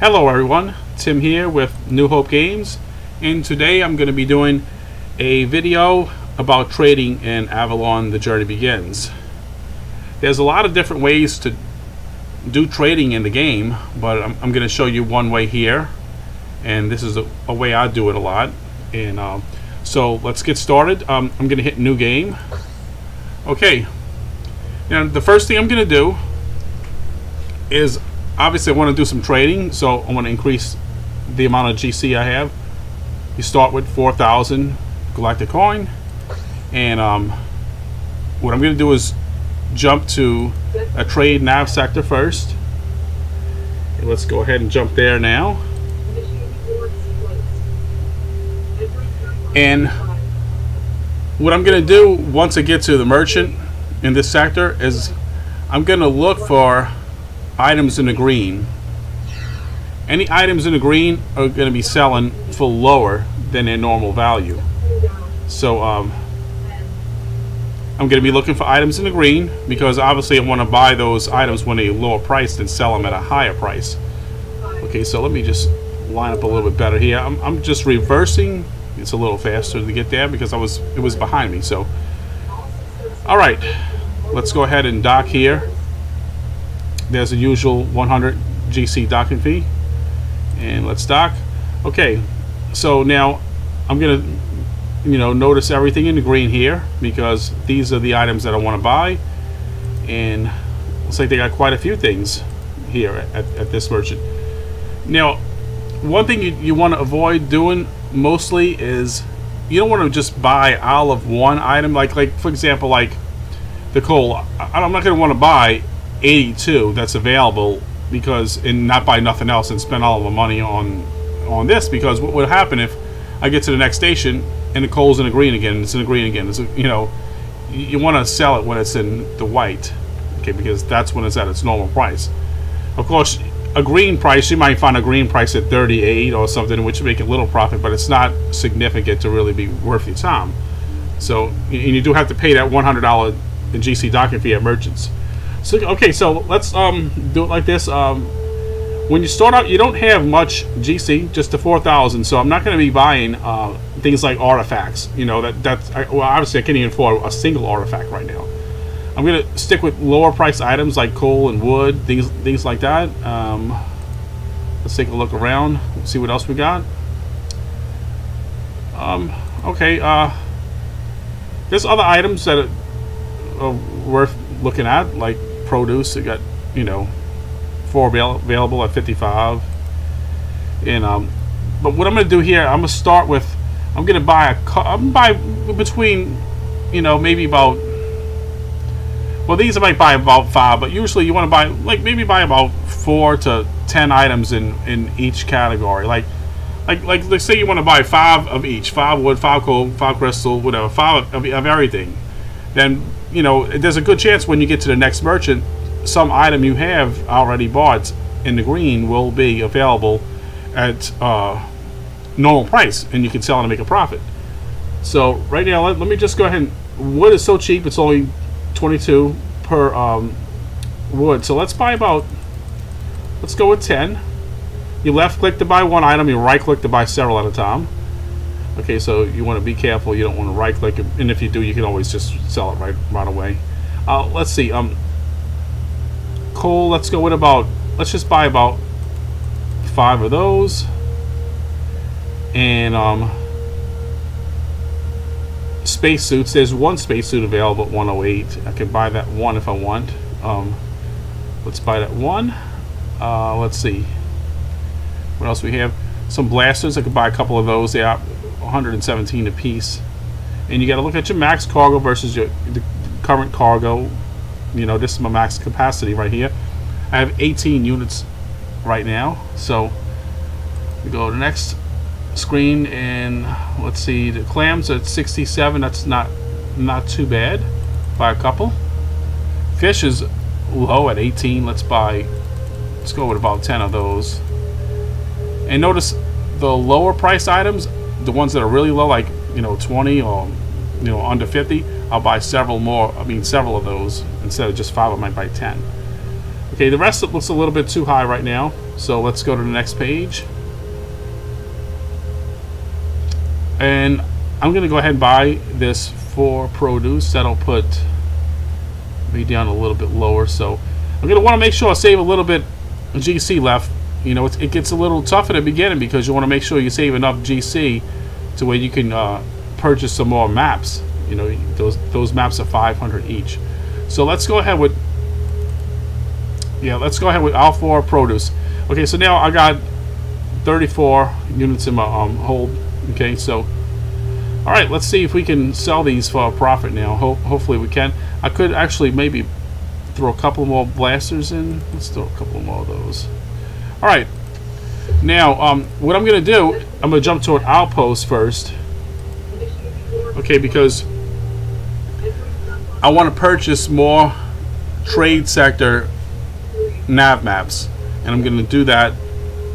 Hello everyone, Tim here with New Hope Games, and today I'm going to be doing a video about trading in Avalon The Journey Begins. There's a lot of different ways to do trading in the game, but I'm going to show you one way here, and this is a way I do it a lot. And so let's get started. I'm going to hit new game. Okay, now the first thing I'm going to do is obviously I want to do some trading, so I want to increase the amount of GC I have. You start with 4,000 galactic coin, and what I'm going to do is jump to a trade nav sector first. And let's go ahead and jump there now. And what I'm going to do once I get to the merchant in this sector is I'm going to look for items in the green. Any items in the green are going to be selling for lower than their normal value. So I'm going to be looking for items in the green because obviously I want to buy those items when they're lower priced and sell them at a higher price. Okay, so let me just line up a little bit better here. I'm just reversing. It's a little faster to get there because it was behind me. So all right, let's go ahead and dock here. There's a usual 100 GC docking fee, and let's dock. Okay, so now I'm gonna notice everything in the green here because these are the items that I want to buy, and looks like they got quite a few things here at this merchant. Now one thing you want to avoid doing mostly is you don't want to just buy all of one item, like for example, like the coal. I'm not going to want to buy 82 that's available and not buy nothing else and spend all of the money on this, because what would happen if I get to the next station and the coal's in the green again, and it's in the green again. It's, you want to sell it when it's in the white, okay, because that's when it's at its normal price. Of course, a green price, you might find a green price at 38 or something, which would make a little profit, but it's not significant to really be worth your time. So, and you do have to pay that $100 in GC docking fee at merchants. So okay, so let's do it like this. When you start out, you don't have much GC, just the 4,000. So I'm not going to be buying things like artifacts. Well, obviously I can't even afford a single artifact right now. I'm going to stick with lower price items like coal and wood, things like that. Let's take a look around, see what else we got. Okay, there's other items that are worth looking at, like produce. It got 4 available at 55, and but what I'm going to do here, I'm going to start with, I'm going to buy between maybe about, well, these I might buy about 5, but usually you want to buy maybe buy about 4 to 10 items in each category. Like let's say you want to buy 5 of each: 5 wood, 5 coal, 5 crystal, whatever, 5 of everything. Then there's a good chance when you get to the next merchant, some item you have already bought in the green will be available at normal price, and you can sell it and make a profit. So right now, let me just go ahead and, wood is so cheap, it's only 22 per wood. So let's go with 10. You left click to buy one item, you right click to buy several at a time. Okay, so you want to be careful. You don't want to right click, and if you do, you can always just sell it right away. Let's see. Coal. Let's go with let's just buy about 5 of those. And spacesuits. There's one spacesuit available at 108. I can buy that one if I want. Let's buy that one. Let's see. What else we have? Some blasters. I could buy a couple of those. They are 117 a piece, and you got to look at your max cargo versus the current cargo. This is my max capacity right here. I have 18 units right now. So we go to the next screen, and let's see, the clams are at 67. That's not too bad. Buy a couple. Fish is low at 18. Let's go with about 10 of those. And notice the lower price items, the ones that are really low, like 20 or under 50, I'll buy several of those instead of just 5. I might buy 10. Okay, the rest looks a little bit too high right now, so let's go to the next page. And I'm going to go ahead and buy this for produce. That'll put me down a little bit lower. So I'm going to want to make sure I save a little bit GC left. You know, it gets a little tough in the beginning because you want to make sure you save enough GC to where you can purchase some more maps. You know, those maps are 500 each. So let's go ahead with all 4 produce. Okay, so now I got 34 units in my hold. Okay, so all right, let's see if we can sell these for a profit now. Hopefully we can. I could actually maybe throw a couple more blasters in. Let's throw a couple more of those. All right, now what I'm going to do, I'm going to jump to an outpost first. Okay, because I want to purchase more trade sector nav maps, and I'm going to do that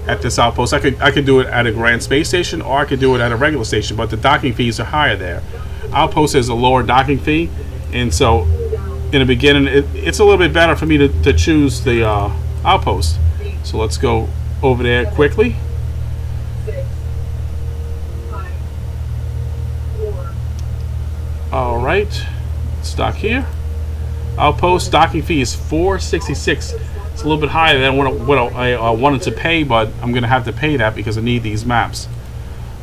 at this outpost. I could do it at a grand space station, or I could do it at a regular station, but the docking fees are higher there. Outpost has a lower docking fee, and so in the beginning it's a little bit better for me to choose the outpost. So let's go over there quickly. All right, stock here. Outpost docking fee is $466. It's a little bit higher than what I wanted to pay, but I'm going to have to pay that because I need these maps.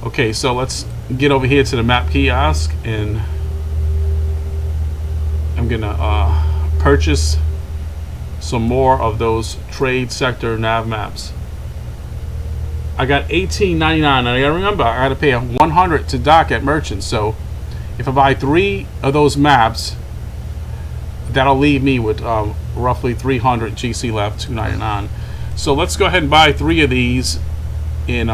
Okay, so let's get over here to the map kiosk, and I'm going to purchase some more of those trade sector nav maps. I got $18.99, and I got to remember I got to pay $100 to dock at merchant. So if I buy 3 of those maps, that'll leave me with roughly 300 GC left, $2.99. So let's go ahead and buy 3 of these, and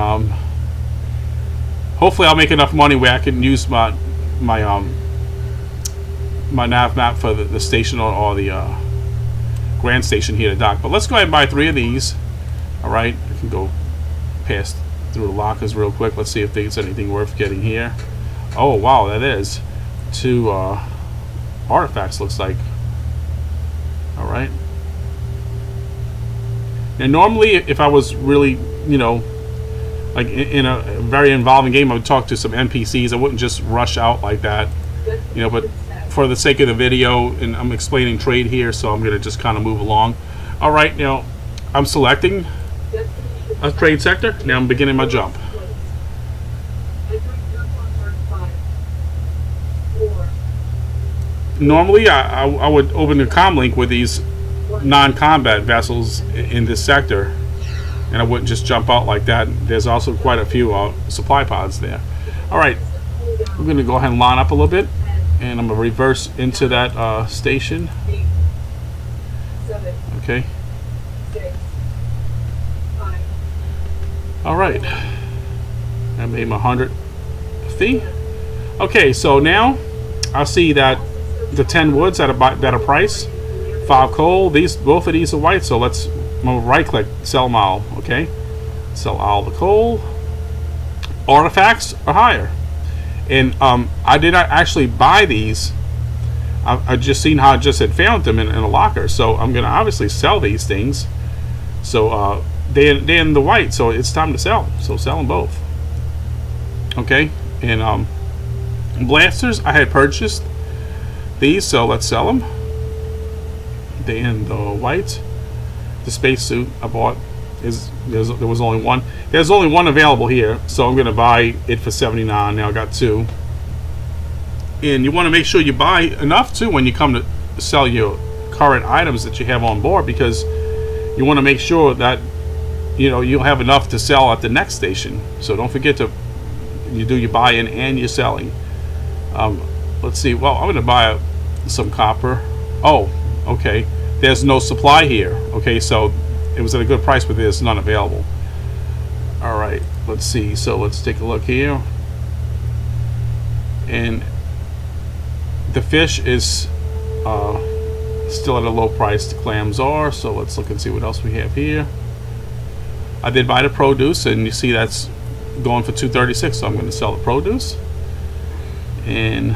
hopefully I'll make enough money where I can use my nav map for the station or the grand station here to dock. But let's go ahead and buy 3 of these. All right, I can go past through the lockers real quick. Let's see if there's anything worth getting here. Oh wow, that is 2 artifacts, looks like. All right. Now normally if I was really, you know, like in a very involving game, I would talk to some NPCs. I wouldn't just rush out like that, you know, but for the sake of the video, and I'm explaining trade here, so I'm going to just kind of move along. All right, now I'm selecting a trade sector. Now I'm beginning my jump. Normally I would open the comm link with these non-combat vessels in this sector, and I wouldn't just jump out like that. There's also quite a few supply pods there. All right, I'm going to go ahead and line up a little bit, and I'm going to reverse into that station. Okay. All right, I made my 100 fee. Okay, so now I see that the 10 woods at a better price, 5 coal. Both of these are white, so I'm gonna right click, sell them all. Okay, sell all the coal. Artifacts are higher, and I did not actually buy these. I just seen how I just had found them in a locker, so I'm gonna obviously sell these things. So they're in the white, so it's time to sell. So sell them both. Okay, and blasters I had purchased these, so let's sell them. They in the white. The spacesuit I bought there was only one. There's only one available here, so I'm gonna buy it for $79. Now I got 2. And you want to make sure you buy enough too when you come to sell your current items that you have on board, because you want to make sure that you'll have enough to sell at the next station. So don't forget to do your buy-in and your selling. Let's see. Well, I'm going to buy some copper. Oh, okay. There's no supply here. Okay, so it was at a good price, but there's none available. All right. Let's see. So let's take a look here. And the fish is still at a low price. The clams are. So let's look and see what else we have here. I did buy the produce, and you see that's going for $236. So I'm going to sell the produce. And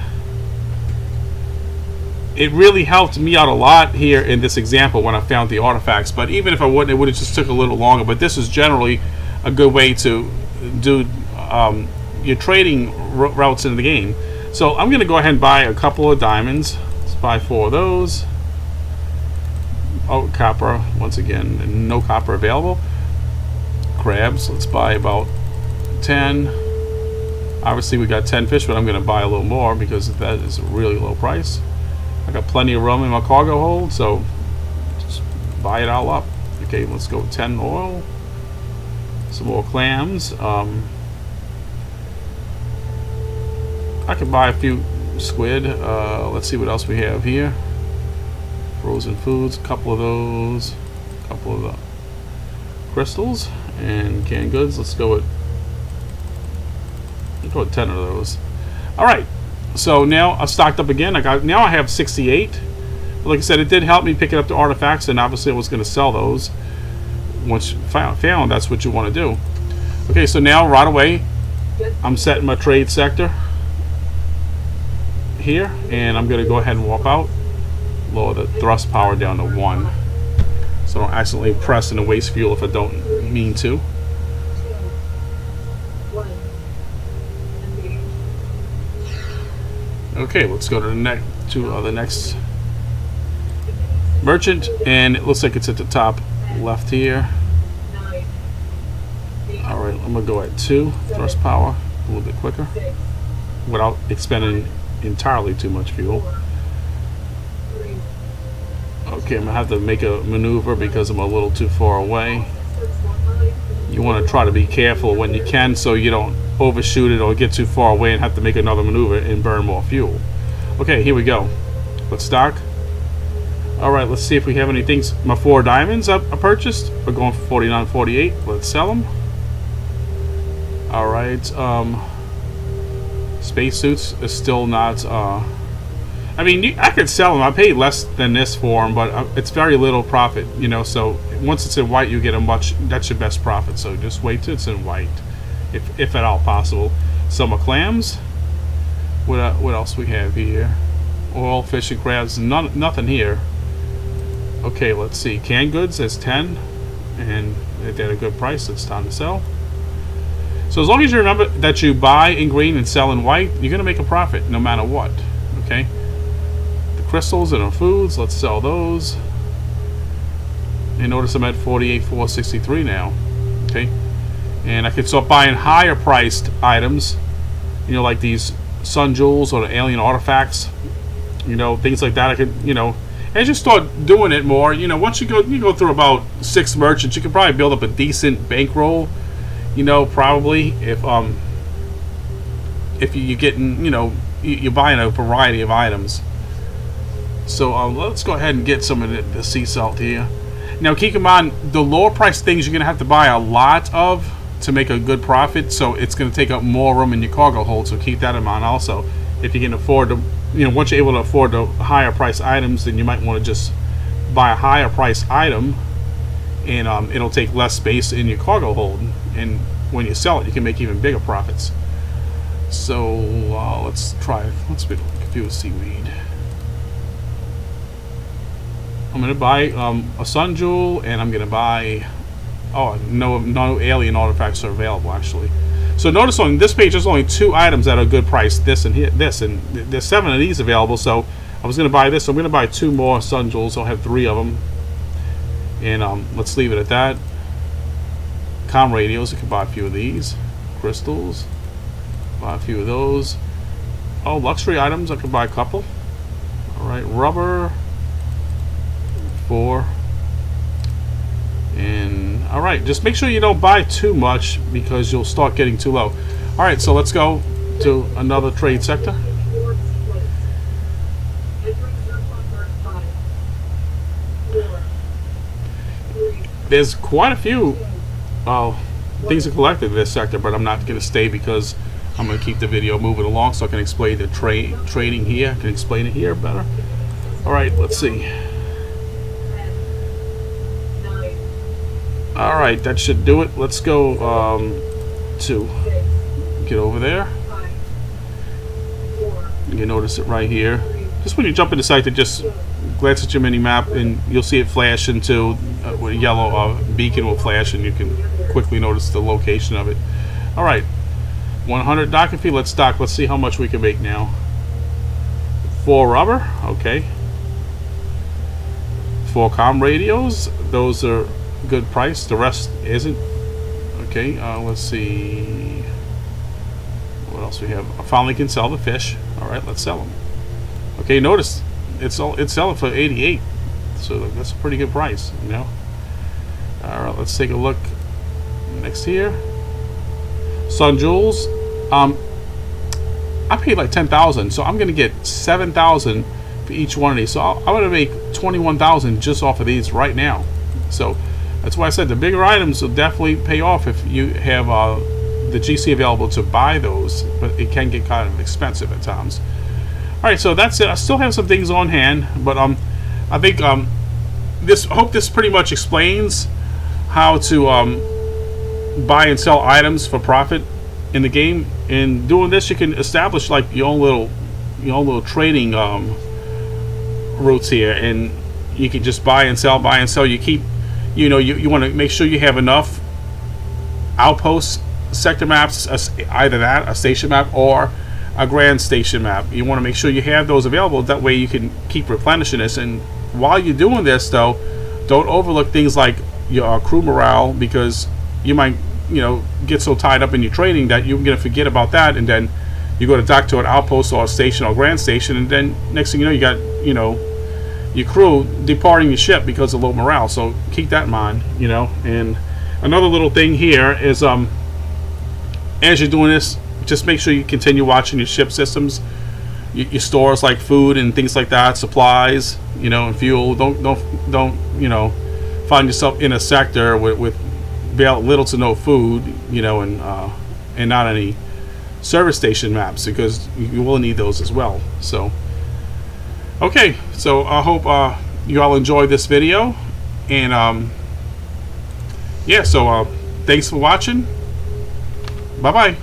it really helped me out a lot here in this example when I found the artifacts. But even if I wouldn't, it would have just took a little longer. But this is generally a good way to do your trading routes in the game. So I'm going to go ahead and buy a couple of diamonds. Let's buy 4 of those. Oh, copper. Once again, no copper available. Crabs. Let's buy about 10. Obviously, we got 10 fish, but I'm going to buy a little more because that is a really low price. I got plenty of room in my cargo hold, so just buy it all up. Okay, let's go with 10 oil. Some more clams. I could buy a few squid. Let's see what else we have here. Frozen foods, a couple of those. A couple of the crystals and canned goods. Let's go with 10 of those. Alright. So now I've stocked up again. Now I have 68. But like I said, it did help me picking up the artifacts, and obviously I was going to sell those. Once you found, that's what you want to do. Okay, so now right away, I'm setting my trade sector here, and I'm going to go ahead and walk out. Lower the thrust power down to 1, so I don't accidentally press and waste fuel if I don't mean to. Okay, let's go to the next merchant, and it looks like it's at the top left here. Alright, I'm gonna go at 2 thrust power, a little bit quicker, without expending entirely too much fuel. Okay, I'm gonna have to make a maneuver because I'm a little too far away. You want to try to be careful when you can, so you don't overshoot it or get too far away and have to make another maneuver and burn more fuel. Okay, here we go. Let's stock. Alright, let's see if we have any things. My 4 diamonds I purchased are going for $49.48. Let's sell them. Alright, spacesuits is still not I mean, I could sell them. I paid less than this for them, but it's very little profit, you know. So once it's in white, you get that's your best profit. So just wait till it's in white, if at all possible. Some of clams. What else we have here? Oil, fish, and crabs. Nothing here. Okay, let's see. Canned goods is 10, and they're at a good price. It's time to sell. So as long as you remember that you buy in green and sell in white, you're gonna make a profit no matter what. Okay. Crystals and our foods, let's sell those. And notice I'm at 48,463 now. Okay, and I can start buying higher priced items, you know, like these sun jewels or the alien artifacts, you know, things like that. I could, you know, as you start doing it more, you know, once you go through about 6 merchants, you can probably build up a decent bankroll, you know, probably if you're getting, you know, you're buying a variety of items. So let's go ahead and get some of the sea salt here. Now keep in mind, the lower price things you're going to have to buy a lot of to make a good profit, so it's going to take up more room in your cargo hold, so keep that in mind also. If you can afford to, you know, once you're able to afford the higher price items, then you might want to just buy a higher price item, and it'll take less space in your cargo hold, and when you sell it, you can make even bigger profits. So let's pick a few seaweed. I'm going to buy a sun jewel, and I'm going to buy... Oh, no alien artifacts are available, actually. So notice on this page, there's only 2 items that are a good price, this and this, and there's 7 of these available, so I was going to buy this, so I'm going to buy 2 more sun jewels, so I'll have 3 of them. And let's leave it at that. Com radios, I can buy a few of these. Crystals, buy a few of those. Oh, luxury items, I can buy a couple. Alright, rubber... 4. And alright, just make sure you don't buy too much because you'll start getting too low. Alright, so let's go to another trade sector. There's quite a few things are collected in this sector, but I'm not going to stay because I'm going to keep the video moving along so I can explain the trading here. I can explain it here better. Alright, let's see. Alright, that should do it. Let's go to get over there. You can notice it right here. just when you jump in the site, to just glance at your mini map, and you'll see it flash into a yellow beacon will flash, and you can quickly notice the location of it. All right, 100 docking fee. Let's dock. Let's see how much we can make now. 4 rubber. Okay. 4 comm radios. Those are good price. The rest isn't. Okay. Let's see. What else we have? I finally can sell the fish. All right, let's sell them. Okay, notice it's selling for 88, so that's a pretty good price, you know. All right, let's take a look next here. Sun Jewels. I paid like 10,000, so I'm gonna get 7,000 for each one of these. So I'm gonna make 21,000 just off of these right now. So that's why I said the bigger items will definitely pay off if you have the GC available to buy those, but it can get kind of expensive at times. All right, so that's it. I still have some things on hand, but I think I hope this pretty much explains how to buy and sell items for profit in the game. And doing this, you can establish like your own little trading routes here, and you can just buy and sell, buy and sell. You keep, you know, you want to make sure you have enough outposts, sector maps, either that, a station map, or a grand station map. You want to make sure you have those available. That way you can keep replenishing this. And while you're doing this, though, don't overlook things like your crew morale, because you might, you know, get so tied up in your trading that you're going to forget about that, and then you go to dock to an outpost or a station or grand station, and then next thing you know, you got, you know, your crew departing your ship because of low morale. So keep that in mind, you know. And another little thing here is as you're doing this, just make sure you continue watching your ship systems, your stores like food and things like that, supplies, you know, and fuel. Don't you know, find yourself in a sector with little to no food, you know, and not any service station maps, because you will need those as well. So okay, so I hope you all enjoyed this video, and yeah, so thanks for watching. Bye bye.